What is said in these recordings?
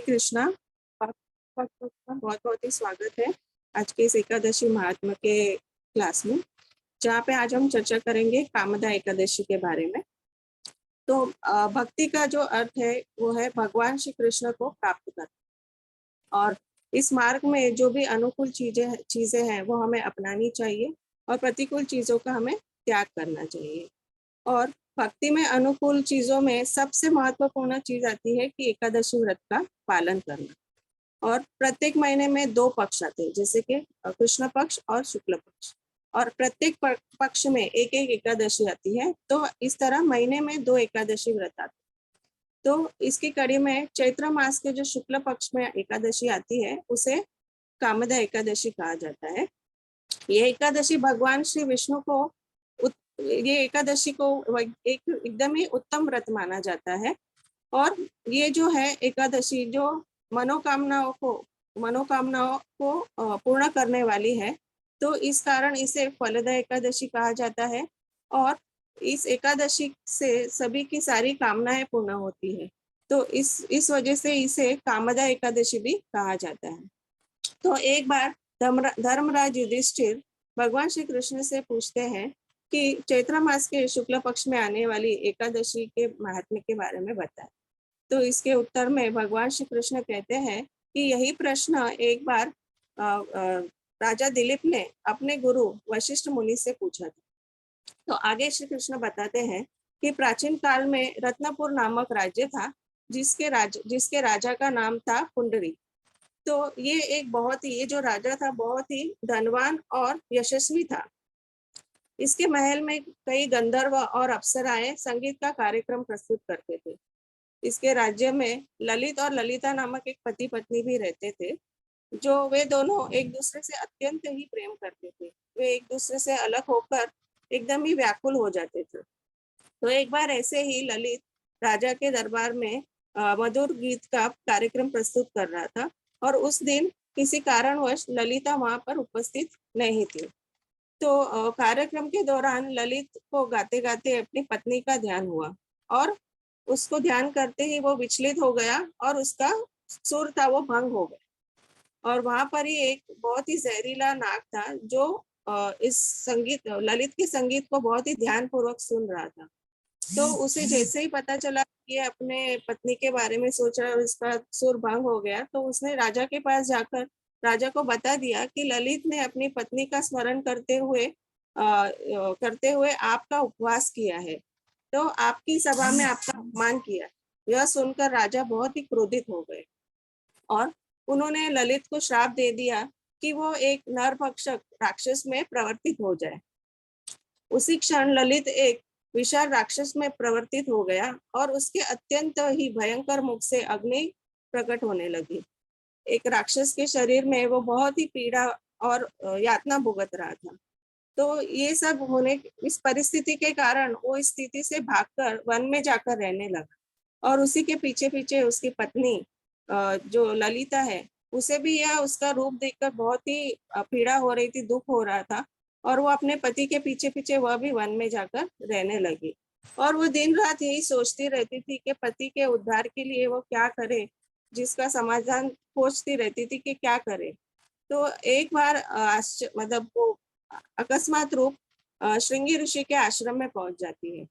कृष्णा, आपका बहुत बहुत ही स्वागत है आज के इस एकादशी महात्मा के क्लास में, जहाँ पे आज हम चर्चा करेंगे कामदा एकादशी के बारे में। तो भक्ति का जो अर्थ है वो है भगवान श्री कृष्ण को प्राप्त करना, और इस मार्ग में जो भी अनुकूल चीजें हैं वो हमें अपनानी चाहिए और प्रतिकूल चीजों का हमें त्याग करना चाहिए। और भक्ति में अनुकूल चीजों में सबसे महत्वपूर्ण चीज आती है कि एकादशी व्रत का पालन करना। और प्रत्येक महीने में 2 पक्ष आते हैं, जैसे कि कृष्ण पक्ष और शुक्ल पक्ष, और प्रत्येक पक्ष में एक एक एकादशी आती है। तो इस तरह महीने में 2 एकादशी व्रत आते हैं। तो इसकी कड़ी में चैत्र मास के जो शुक्ल पक्ष में एकादशी आती है उसे कामदा एकादशी कहा जाता है। ये एकादशी भगवान श्री विष्णु को ये एकादशी को एक एकदम ही उत्तम व्रत माना जाता है। और ये जो है एकादशी जो मनोकामनाओं को पूर्ण करने वाली है, तो इस कारण इसे फलदा एकादशी कहा जाता है। और इस एकादशी से सभी की सारी कामनाएं पूर्ण होती है, तो इस वजह से इसे कामदा एकादशी भी कहा जाता है। तो एक बार धर्मराज युधिष्ठिर भगवान श्री कृष्ण से पूछते हैं कि चैत्र मास के शुक्ल पक्ष में आने वाली एकादशी के महात्म्य के बारे में बताएं। तो इसके उत्तर में भगवान श्री कृष्ण कहते हैं कि यही प्रश्न एक बार राजा दिलीप ने अपने गुरु वशिष्ठ मुनि से पूछा था। तो आगे श्री कृष्ण बताते हैं कि प्राचीन काल में रत्नपुर नामक राज्य था, जिसके राजा का नाम था पुंडरी। तो ये जो राजा था बहुत ही धनवान और यशस्वी था। इसके महल में कई गंधर्व और अप्सराएं संगीत का कार्यक्रम प्रस्तुत करते थे। इसके राज्य में ललित और ललिता नामक एक पति पत्नी भी रहते थे, जो वे दोनों एक दूसरे से अत्यंत ही प्रेम करते थे। वे एक दूसरे से अलग होकर एकदम ही व्याकुल हो जाते थे। तो एक बार ऐसे ही ललित राजा के दरबार में मधुर गीत का कार्यक्रम प्रस्तुत कर रहा था, और उस दिन किसी कारणवश ललिता वहां पर उपस्थित नहीं थी। तो कार्यक्रम के दौरान ललित को गाते गाते अपनी पत्नी का ध्यान हुआ, और उसको ध्यान करते ही वो विचलित हो गया और उसका सुर था वो भंग हो गया। और वहां पर ही एक बहुत ही जहरीला नाग था, जो ललित के संगीत को बहुत ही ध्यानपूर्वक सुन रहा था। तो उसे जैसे ही पता चला कि ये अपने पत्नी के बारे में सोच रहा है और उसका सुर भंग हो गया, तो उसने राजा के पास जाकर राजा को बता दिया कि ललित ने अपनी पत्नी का स्मरण करते हुए आपका उपवास किया है, तो आपकी सभा में आपका अपमान किया। यह सुनकर राजा बहुत ही क्रोधित हो गए और उन्होंने ललित को श्राप दे दिया कि वो एक नरभक्षक राक्षस में प्रवर्तित हो जाए। उसी क्षण ललित एक विशाल राक्षस में प्रवर्तित हो गया और उसके अत्यंत ही भयंकर मुख से अग्नि प्रकट होने लगी। एक राक्षस के शरीर में वो बहुत ही पीड़ा और यातना भुगत रहा था। तो ये सब होने इस परिस्थिति के कारण वो इस स्थिति से भागकर वन में जाकर रहने लगा, और उसी के पीछे पीछे उसकी पत्नी जो ललिता है, उसे भी यह उसका रूप देखकर बहुत ही पीड़ा हो रही थी, दुख हो रहा था, और वो अपने पति के पीछे पीछे वह भी वन में जाकर रहने लगी। और वो दिन रात यही सोचती रहती थी कि पति के उद्धार के लिए वो क्या करे, जिसका समाधान खोजती रहती थी कि क्या करे। तो एक बार मतलब वो अकस्मात रूप श्रृंगी ऋषि के आश्रम में पहुंच जाती है।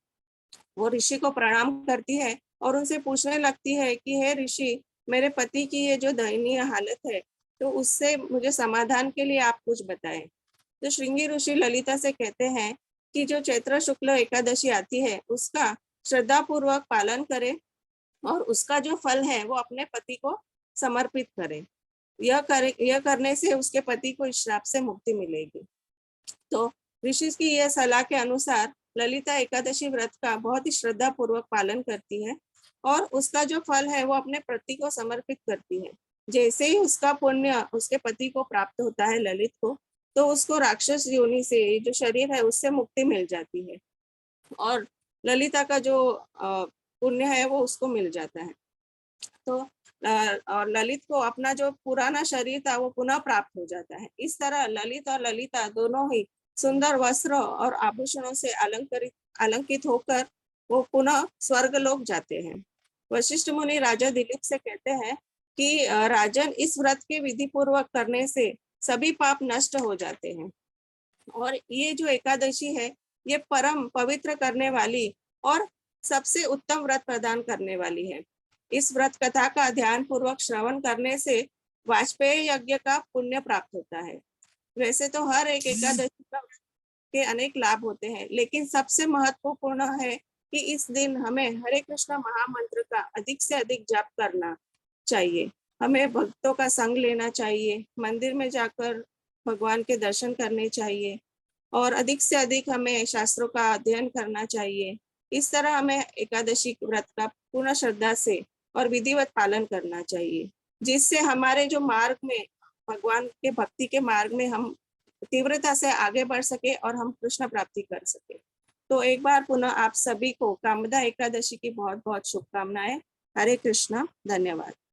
वो ऋषि को प्रणाम करती है और उनसे पूछने लगती है कि हे ऋषि, मेरे पति की ये जो दयनीय हालत है, तो उससे मुझे समाधान के लिए आप कुछ बताएं। तो श्रृंगी ऋषि ललिता से कहते हैं कि जो चैत्र शुक्ल एकादशी आती है उसका श्रद्धा पूर्वक पालन करे, और उसका जो फल है वो अपने पति को समर्पित करे। यह करने से उसके पति को इस श्राप से मुक्ति मिलेगी। तो ऋषि की यह सलाह के अनुसार ललिता एकादशी व्रत का बहुत ही श्रद्धा पूर्वक पालन करती है, और उसका जो फल है वो अपने पति को समर्पित करती है। जैसे ही उसका पुण्य उसके पति को प्राप्त होता है ललित को, तो उसको राक्षस योनि से जो शरीर है उससे मुक्ति मिल जाती है, और ललिता का जो पुण्य है वो उसको मिल जाता है। तो और ललित को अपना जो पुराना शरीर था वो पुनः प्राप्त हो जाता है। इस तरह ललित और ललिता दोनों ही सुंदर वस्त्र और आभूषणों से अलंकित होकर वो पुनः स्वर्ग लोक जाते हैं। वशिष्ठ मुनि राजा दिलीप से कहते हैं कि राजन, इस व्रत के विधि पूर्वक करने से सभी पाप नष्ट हो जाते हैं। और ये जो एकादशी है, ये परम पवित्र करने वाली और सबसे उत्तम व्रत प्रदान करने वाली है। इस व्रत कथा का ध्यान पूर्वक श्रवण करने से वाजपेयी यज्ञ का पुण्य प्राप्त होता है। वैसे तो हर एक एकादशी का के अनेक लाभ होते हैं, लेकिन सबसे महत्वपूर्ण है कि इस दिन हमें हरे कृष्ण महामंत्र का अधिक से अधिक जाप करना चाहिए। हमें भक्तों का संग लेना चाहिए, मंदिर में जाकर भगवान के दर्शन करने चाहिए और अधिक से अधिक हमें शास्त्रों का अध्ययन करना चाहिए। इस तरह हमें एकादशी व्रत का पूर्ण श्रद्धा से और विधिवत पालन करना चाहिए, जिससे हमारे जो मार्ग में, भगवान के भक्ति के मार्ग में हम तीव्रता से आगे बढ़ सके और हम कृष्ण प्राप्ति कर सके। तो एक बार पुनः आप सभी को कामदा एकादशी की बहुत बहुत शुभकामनाएं। हरे कृष्णा, धन्यवाद।